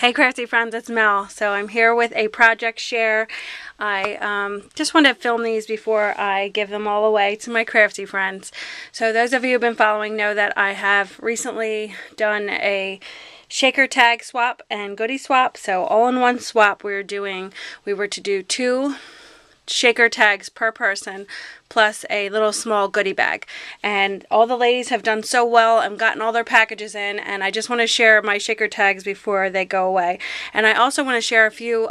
Hey crafty friends, it's Mel. So I'm here with a project share. I just want to film these before I give them all away to my crafty friends. So those of you who have been following know that I have recently done a shaker tag swap and goodie swap. So all in one swap we were to do 2 shaker tags per person plus a little small goodie bag, and all the ladies have done so well and gotten all their packages in, and I just want to share my shaker tags before they go away. And I also want to share a few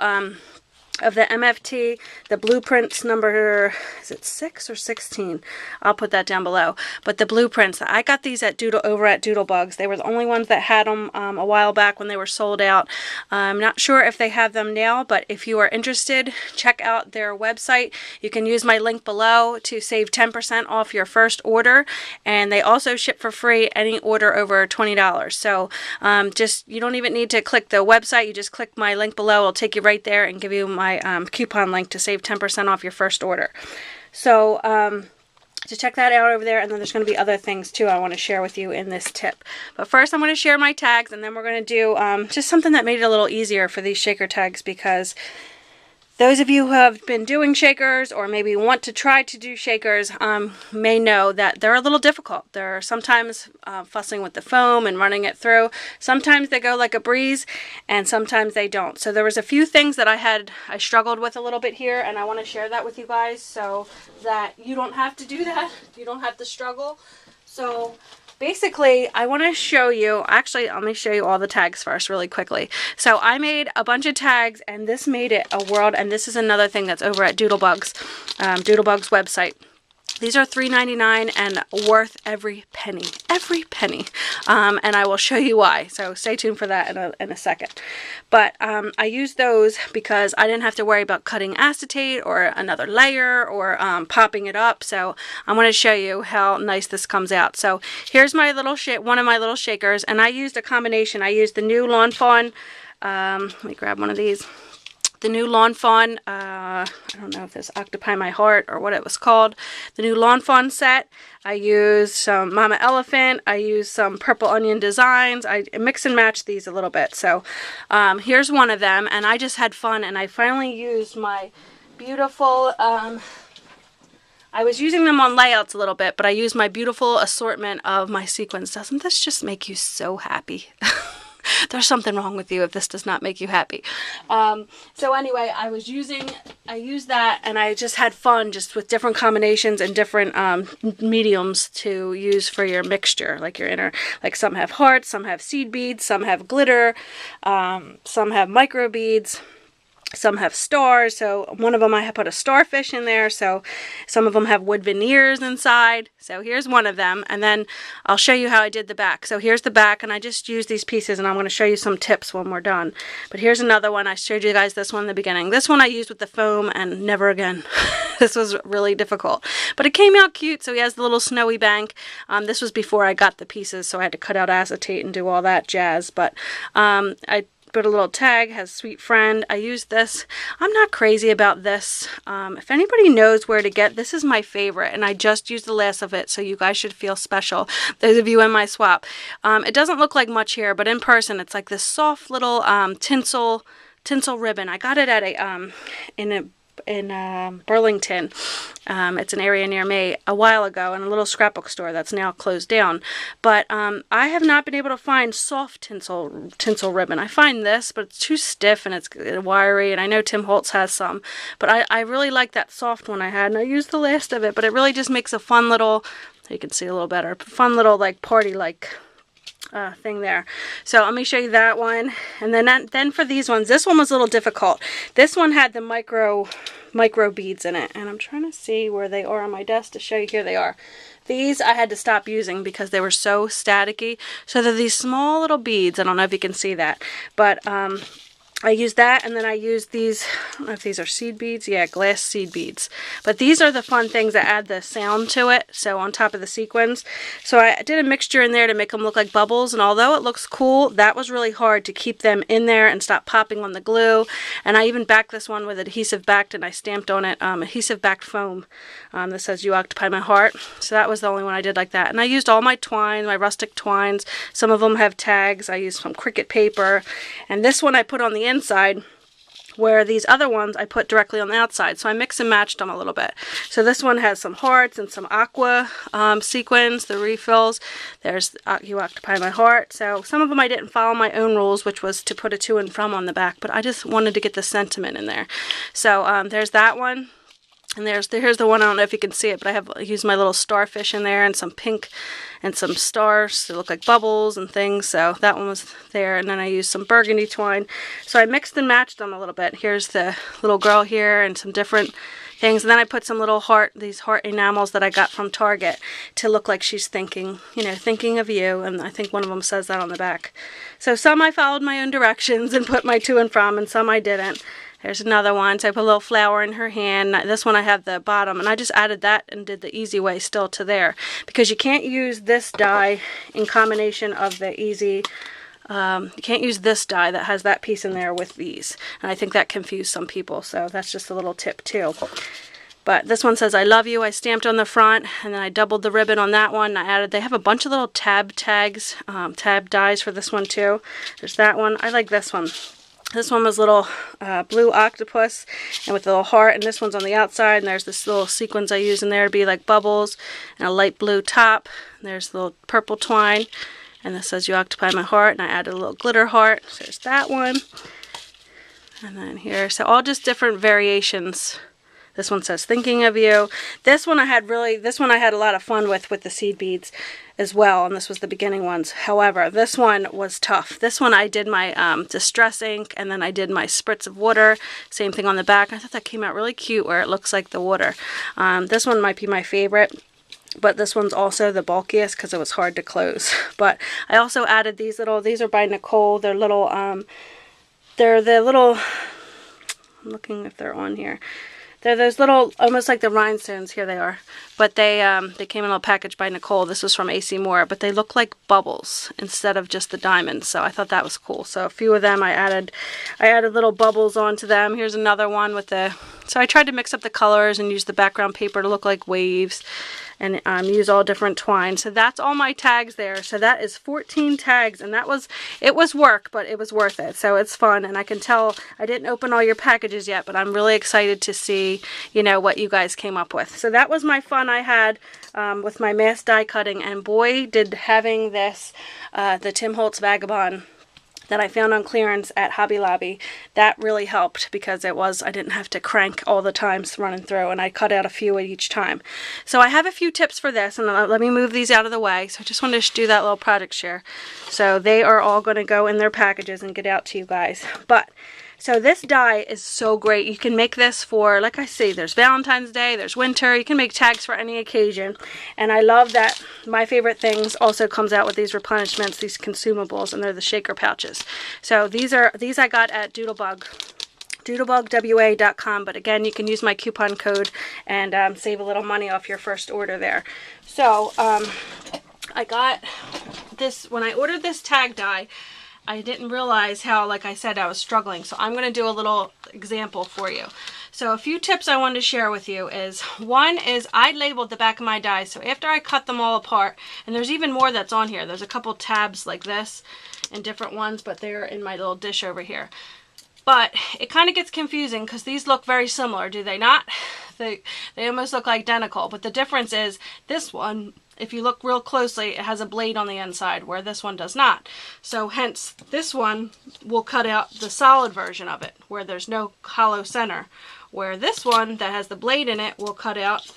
of the MFT, the blueprints number, is it 6 or 16? I'll put that down below. But the blueprints, I got these at over at Doodlebugs. They were the only ones that had them a while back when they were sold out. I'm not sure if they have them now, but if you are interested, check out their website. You can use my link below to save 10% off your first order, and they also ship for free any order over $20. So you don't even need to click the website. You just click my link below. It'll take you right there and give you my coupon link to save 10% off your first order. So to check that out over there, and then there's going to be other things too I want to share with you in this tip. But first I'm going to share my tags, and then we're going to do just something that made it a little easier for these shaker tags, because those of you who have been doing shakers or maybe want to try to do shakers may know that they're a little difficult. They're sometimes fussing with the foam and running it through. Sometimes they go like a breeze, and sometimes they don't. So there was a few things that I struggled with a little bit here, and I want to share that with you guys so that you don't have to do that. You don't have to struggle. So basically, I want to show you, actually, let me show you all the tags first really quickly. So I made a bunch of tags, and this made it a world, and this is another thing that's over at Doodlebugs, Doodlebugs website. These are $3.99 and worth every penny, and I will show you why. So stay tuned for that in a second. But I used those because I didn't have to worry about cutting acetate or another layer or popping it up. So I'm going to show you how nice this comes out. So here's my little one of my little shakers, and I used a combination. I used the new Lawn Fawn. Let me grab one of these. The new Lawn Fawn, I don't know if it's Octopi My Heart or what it was called. The new Lawn Fawn set. I used some Mama Elephant. I used some Purple Onion Designs. I mix and match these a little bit. So here's one of them, and I just had fun, and I finally used my beautiful, I was using them on layouts a little bit, but I used my beautiful assortment of my sequins. Doesn't this just make you so happy? There's something wrong with you if this does not make you happy. So anyway, I used that, and I just had fun just with different combinations and different mediums to use for your mixture, like your inner, like some have hearts, some have seed beads, some have glitter, some have micro beads. Some have stars, so one of them I put a starfish in there, so some of them have wood veneers inside. So here's one of them, and then I'll show you how I did the back. So here's the back, and I just used these pieces, and I'm going to show you some tips when we're done. But here's another one. I showed you guys this one in the beginning. This one I used with the foam, and never again. This was really difficult. But it came out cute, so he has the little snowy bank. This was before I got the pieces, so I had to cut out acetate and do all that jazz. But I put a little tag, has Sweet Friend. I used this. I'm not crazy about this. If anybody knows where to get, this is my favorite, and I just used the last of it, so you guys should feel special, those of you in my swap. It doesn't look like much here, but in person it's like this soft little tinsel ribbon. I got it at in Burlington. It's an area near me a while ago, in a little scrapbook store that's now closed down. But I have not been able to find soft tinsel ribbon. I find this, but it's too stiff and it's wiry, and I know Tim Holtz has some. But I really like that soft one I had, and I used the last of it, but it really just makes a fun little, you can see a little better, fun little like party-like thing there. So let me show you that one, and then for these ones, this one was a little difficult. This one had the micro beads in it, and I'm trying to see where they are on my desk to show you. Here they are. These I had to stop using because they were so staticky. So they're these small little beads. I don't know if you can see that, but I use that, and then I use these, I don't know if these are seed beads. Yeah, glass seed beads. But these are the fun things that add the sound to it, so on top of the sequins. So I did a mixture in there to make them look like bubbles, and although it looks cool, that was really hard to keep them in there and stop popping on the glue. And I even backed this one with adhesive backed, and I stamped on it adhesive backed foam that says "You Occupy My Heart." So that was the only one I did like that. And I used all my twine, my rustic twines. Some of them have tags. I used some Cricut paper, and this one I put on the inside, where these other ones I put directly on the outside. So I mix and matched them a little bit. So this one has some hearts and some aqua sequins, the refills. There's "You Occupy My Heart." So some of them I didn't follow my own rules, which was to put a to and from on the back, but I just wanted to get the sentiment in there. So there's that one. And here's the one, I don't know if you can see it, but I used my little starfish in there and some pink and some stars to look like bubbles and things. So that one was there. And then I used some burgundy twine. So I mixed and matched them a little bit. Here's the little girl here and some different things. And then I put some little these heart enamels that I got from Target to look like she's thinking, thinking of you. And I think one of them says that on the back. So some I followed my own directions and put my to and from, and some I didn't. There's another one. So I put a little flower in her hand. This one I have the bottom, and I just added that and did the easy way still to there, because you can't use this die in combination of the easy. You can't use this die that has that piece in there with these, and I think that confused some people. So that's just a little tip too. But this one says "I love you." I stamped on the front, and then I doubled the ribbon on that one. They have a bunch of little tab tags, tab dies for this one too. There's that one. I like this one. This one was little blue octopus and with a little heart, and this one's on the outside, and there's this little sequins I use in there to be like bubbles, and a light blue top. And there's the little purple twine, and this says "You Occupy My Heart," and I added a little glitter heart. So there's that one. And then here, so all just different variations. This one says "Thinking of You." This one I had a lot of fun with the seed beads as well, and this was the beginning ones. However, this one was tough. This one I did my distress ink, and then I did my spritz of water. Same thing on the back. I thought that came out really cute where it looks like the water. This one might be my favorite, but this one's also the bulkiest because it was hard to close. But I also added these are by Nicole. They're little, they're the little, I'm looking if they're on here. They're those little, almost like the rhinestones. Here they are. But they came in a little package by Nicole. This was from AC Moore. But they look like bubbles instead of just the diamonds. So I thought that was cool. So a few of them I added little bubbles onto them. Here's another one with so I tried to mix up the colors and use the background paper to look like waves. And use all different twine. So that's all my tags there. So that is 14 tags, and it was work, but it was worth it. So it's fun, and I can tell I didn't open all your packages yet, but I'm really excited to see, what you guys came up with. So that was my fun I had with my mass die cutting, and boy, did having this, the Tim Holtz Vagabond that I found on clearance at Hobby Lobby, that really helped, because I didn't have to crank all the times running through, and I cut out a few at each time. So I have a few tips for this, and let me move these out of the way. So I just wanted to do that little project share. So they are all going to go in their packages and get out to you guys. So this die is so great. You can make this for, like I say, there's Valentine's Day, there's winter. You can make tags for any occasion. And I love that My Favorite Things also comes out with these replenishments, these consumables, and they're the shaker pouches. So these I got at Doodlebug. doodlebugwa.com, but again, you can use my coupon code and save a little money off your first order there. So I got this, when I ordered this tag die, I didn't realize how, like I said, I was struggling. So I'm going to do a little example for you. So a few tips I wanted to share with you is, one is I labeled the back of my dies. So after I cut them all apart, and there's even more that's on here. There's a couple tabs like this and different ones, but they're in my little dish over here. But it kind of gets confusing because these look very similar, do they not? They almost look identical, but the difference is this one, if you look real closely, it has a blade on the inside where this one does not. So hence, this one will cut out the solid version of it where there's no hollow center, where this one that has the blade in it will cut out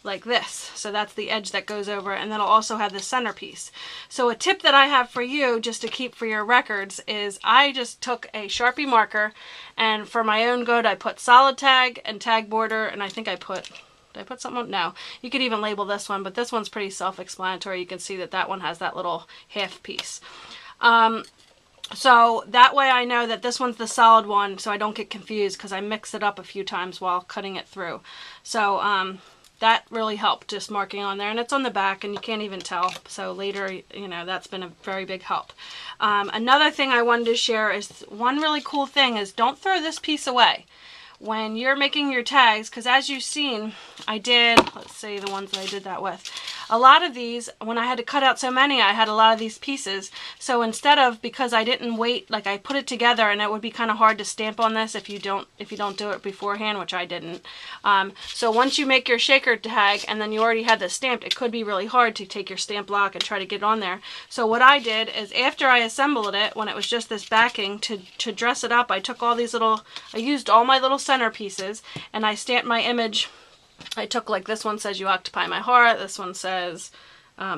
like this. So that's the edge that goes over, and then it'll also have the centerpiece. So a tip that I have for you, just to keep for your records, is I just took a Sharpie marker, and for my own good, I put solid tag and tag border, and I think did I put something on? No. You could even label this one, but this one's pretty self-explanatory. You can see that that one has that little half piece. So that way I know that this one's the solid one, so I don't get confused because I mix it up a few times while cutting it through. So that really helped, just marking on there, and it's on the back and you can't even tell. So later, you know, that's been a very big help. Another thing I wanted to share is one really cool thing is don't throw this piece away when you're making your tags, because as you've seen, I did, let's see the ones that I did that with. A lot of these, when I had to cut out so many, I had a lot of these pieces. So instead of, because I didn't wait, like I put it together, and it would be kind of hard to stamp on this if you don't do it beforehand, which I didn't. So once you make your shaker tag and then you already had this stamped, it could be really hard to take your stamp block and try to get it on there. So what I did is after I assembled it, when it was just this backing, to dress it up, I took all these little, I used all my little center pieces and I stamped my image. I took, like, this one says "You Occupy My Heart," this one says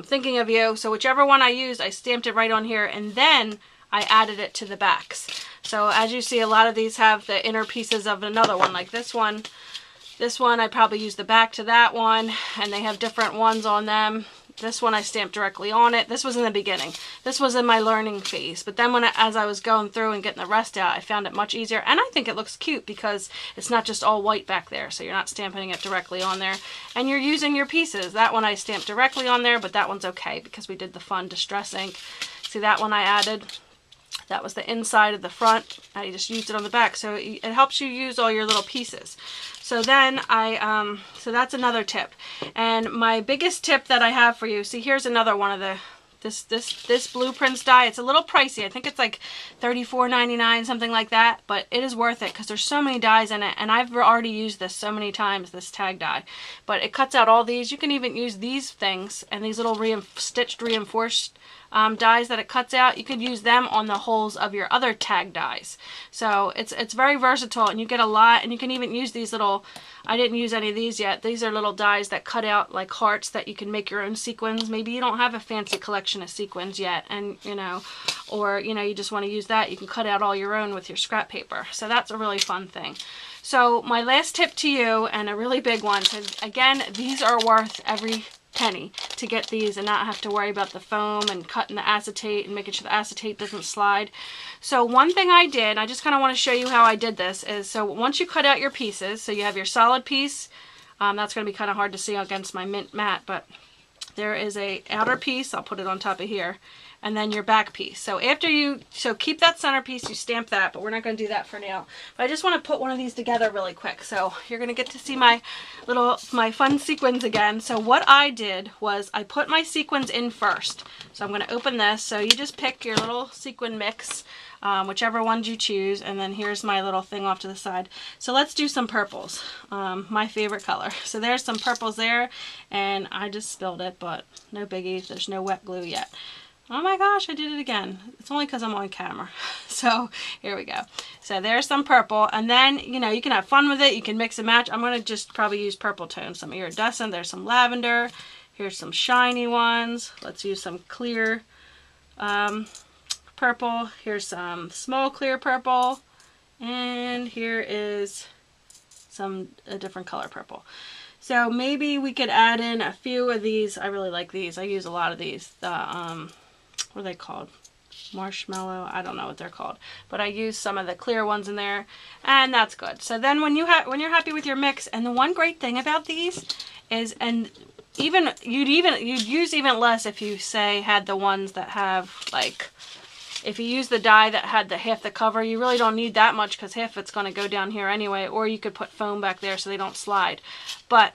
"Thinking of You." So whichever one I used, I stamped it right on here, and then I added it to the backs. So as you see, a lot of these have the inner pieces of another one, like this one. This one I probably used the back to that one, and they have different ones on them. This one I stamped directly on it. This was in the beginning. This was in my learning phase. But then as I was going through and getting the rest out, I found it much easier. And I think it looks cute because it's not just all white back there. So you're not stamping it directly on there. And you're using your pieces. That one I stamped directly on there, but that one's okay because we did the fun distress ink. See, that one I added. That was the inside of the front. I just used it on the back. So it helps you use all your little pieces. So then so that's another tip. And my biggest tip that I have for you, see, here's another one of the, this Blueprints die. It's a little pricey. I think it's like $34.99, something like that, but it is worth it because there's so many dies in it, and I've already used this so many times, this tag die. But it cuts out all these. You can even use these things and these little stitched reinforced dies that it cuts out. You could use them on the holes of your other tag dies. So it's very versatile, and you get a lot, and you can even use these little, I didn't use any of these yet. These are little dies that cut out like hearts that you can make your own sequins. Maybe you don't have a fancy collection of sequins yet, and you know, or you know, you just want to use that. You can cut out all your own with your scrap paper. So that's a really fun thing. So my last tip to you, and a really big one, because again, these are worth every penny to get these and not have to worry about the foam and cutting the acetate and making sure the acetate doesn't slide. So one thing I did, I just kind of want to show you how I did this, is so once you cut out your pieces, so you have your solid piece, that's going to be kind of hard to see against my mint matte, but there is a outer piece, I'll put it on top of here, and then your back piece. So after so keep that center piece, you stamp that, but we're not going to do that for now. But I just want to put one of these together really quick. So you're going to get to see my fun sequins again. So what I did was I put my sequins in first. So I'm going to open this. So you just pick your little sequin mix, whichever ones you choose, and then here's my little thing off to the side. So let's do some purples, my favorite color. So there's some purples there, and I just spilled it, but no biggie, there's no wet glue yet. Oh my gosh, I did it again. It's only because I'm on camera. So here we go. So there's some purple, and then, you know, you can have fun with it. You can mix and match. I'm going to just probably use purple tones. Some iridescent, there's some lavender. Here's some shiny ones. Let's use some clear purple. Here's some small clear purple. And here is a different color purple. So maybe we could add in a few of these. I really like these. I use a lot of these. What are they called? Marshmallow. I don't know what they're called, but I use some of the clear ones in there, and that's good. So then when you're happy with your mix, and the one great thing about these is, and you'd use even less if you say had the ones that have, like, if you use the die that had half the cover, you really don't need that much because half of it's going to go down here anyway, or you could put foam back there so they don't slide. But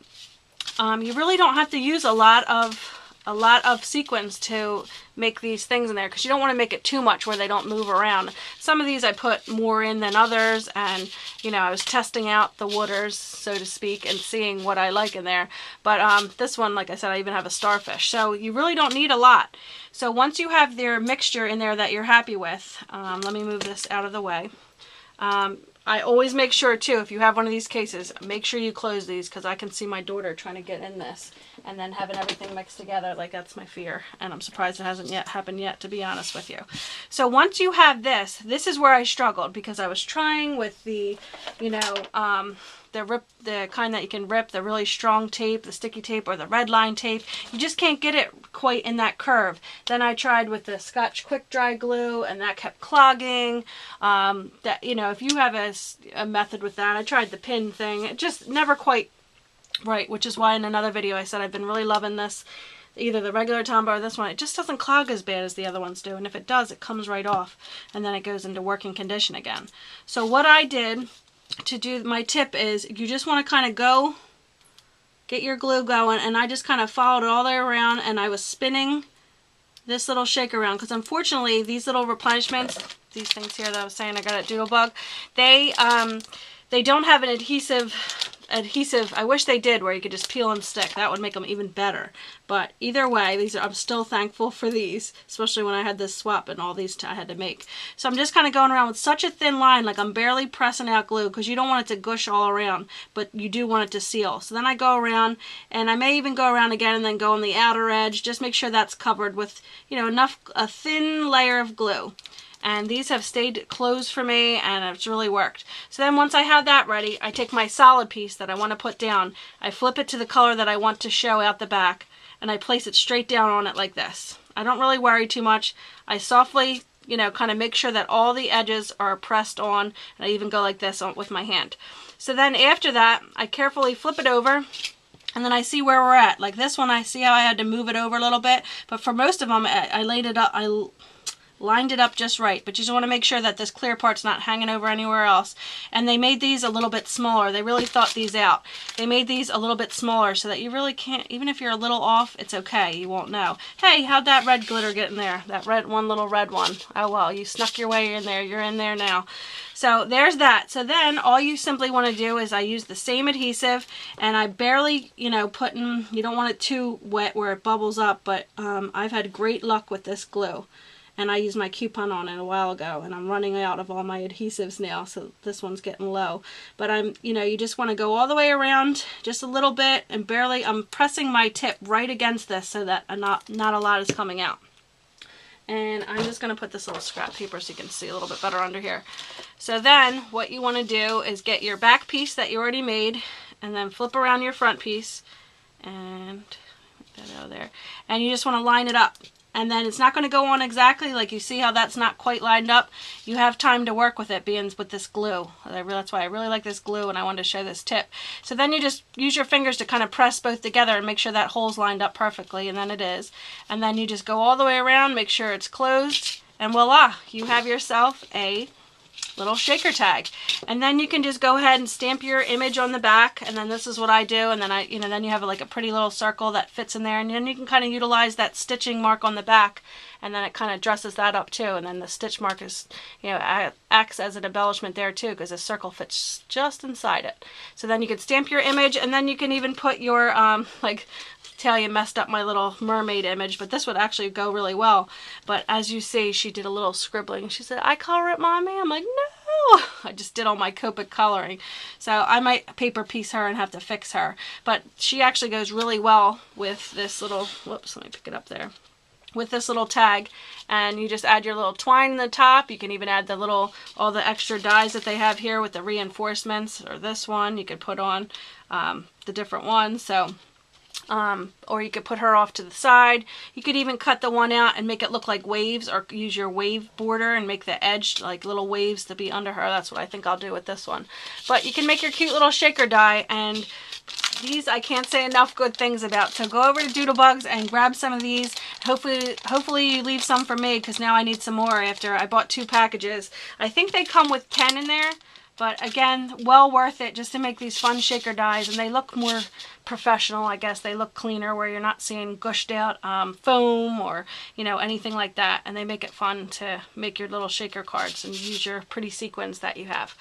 you really don't have to use a lot of sequins to make these things in there, because you don't want to make it too much where they don't move around. Some of these I put more in than others, and you know, I was testing out the waters, so to speak, and seeing what I like in there. But this one, like I said, I even have a starfish, so you really don't need a lot. So once you have your mixture in there that you're happy with, let me move this out of the way. I always make sure too, if you have one of these cases, make sure you close these, because I can see my daughter trying to get in this and then having everything mixed together. Like, that's my fear, and I'm surprised it hasn't yet happened yet, to be honest with you. So once you have this is where I struggled, because I was trying with the, you know, the kind that you can rip, the really strong tape, the sticky tape, or the red line tape. You just can't get it quite in that curve. Then I tried with the Scotch quick dry glue, and that kept clogging. That, you know, if you have a method with that, I tried the pin thing. It just never quite right, which is why in another video I said I've been really loving this, either the regular Tombow or this one. It just doesn't clog as bad as the other ones do, and if it does, it comes right off, and then it goes into working condition again. So what I did to do my tip is, you just want to kind of go, get your glue going, and I just kind of followed it all the way around, and I was spinning this little shaker around, because unfortunately these little replenishments, these things here that I was saying I got at Doodlebug, they don't have an adhesive. I wish they did, where you could just peel and stick. That would make them even better. But either way, I'm still thankful for these, especially when I had this swap and all these I had to make. So I'm just kind of going around with such a thin line, like I'm barely pressing out glue, because you don't want it to gush all around, but you do want it to seal. So then I go around, and I may even go around again and then go on the outer edge. Just make sure that's covered with, you know, a thin layer of glue. And these have stayed closed for me, and it's really worked. So then once I have that ready, I take my solid piece that I want to put down, I flip it to the color that I want to show out the back, and I place it straight down on it like this. I don't really worry too much. I softly, you know, kind of make sure that all the edges are pressed on, and I even go like this with my hand. So then after that, I carefully flip it over, and then I see where we're at. Like this one, I see how I had to move it over a little bit, but for most of them, I laid it up, lined it up just right, but you just want to make sure that this clear part's not hanging over anywhere else. And they made these a little bit smaller. They really thought these out. They made these a little bit smaller so that you really can't, even if you're a little off, it's okay. You won't know. Hey, how'd that red glitter get in there? That little red one. Oh well, you snuck your way in there. You're in there now. So there's that. So then all you simply want to do is, I use the same adhesive, and I barely, you know, you don't want it too wet where it bubbles up, but I've had great luck with this glue. And I used my coupon on it a while ago, and I'm running out of all my adhesives now, so this one's getting low. But you know, you just want to go all the way around just a little bit, and barely, I'm pressing my tip right against this so that not a lot is coming out. And I'm just going to put this little scrap paper so you can see a little bit better under here. So then what you want to do is get your back piece that you already made, and then flip around your front piece, and put that out there. And you just want to line it up. And then it's not going to go on exactly, like you see how that's not quite lined up. You have time to work with it, being with this glue. That's why I really like this glue, and I wanted to show this tip. So then you just use your fingers to kind of press both together and make sure that hole's lined up perfectly, and then it is. And then you just go all the way around, make sure it's closed, and voila, you have yourself a little shaker tag. And then you can just go ahead and stamp your image on the back, and then this is what I do, and then then you have like a pretty little circle that fits in there, and then you can kind of utilize that stitching mark on the back, and then it kind of dresses that up too, and then the stitch mark is, you know, acts as an embellishment there too, because the circle fits just inside it. So then you can stamp your image, and then you can even put your like, tell you messed up my little mermaid image, but this would actually go really well. But as you see, she did a little scribbling. She said, "I color it, Mommy." I'm like, no, I just did all my Copic coloring. So I might paper piece her and have to fix her. But she actually goes really well with this little, whoops, let me pick it up there, with this little tag. And you just add your little twine in the top. You can even add all the extra dies that they have here with the reinforcements, or this one you could put on the different ones. So or you could put her off to the side. You could even cut the one out and make it look like waves, or use your wave border and make the edge like little waves to be under her. That's what I think I'll do with this one. But you can make your cute little shaker die, and these I can't say enough good things about. So go over to Doodlebugs and grab some of these. Hopefully you leave some for me, because now I need some more after I bought 2 packages. I think they come with 10 in there. But again, well worth it just to make these fun shaker dies, and they look more professional, I guess. They look cleaner, where you're not seeing gushed out foam or, you know, anything like that. And they make it fun to make your little shaker cards and use your pretty sequins that you have.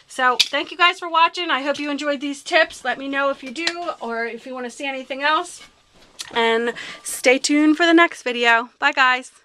So thank you guys for watching. I hope you enjoyed these tips. Let me know if you do, or if you want to see anything else. And stay tuned for the next video. Bye guys.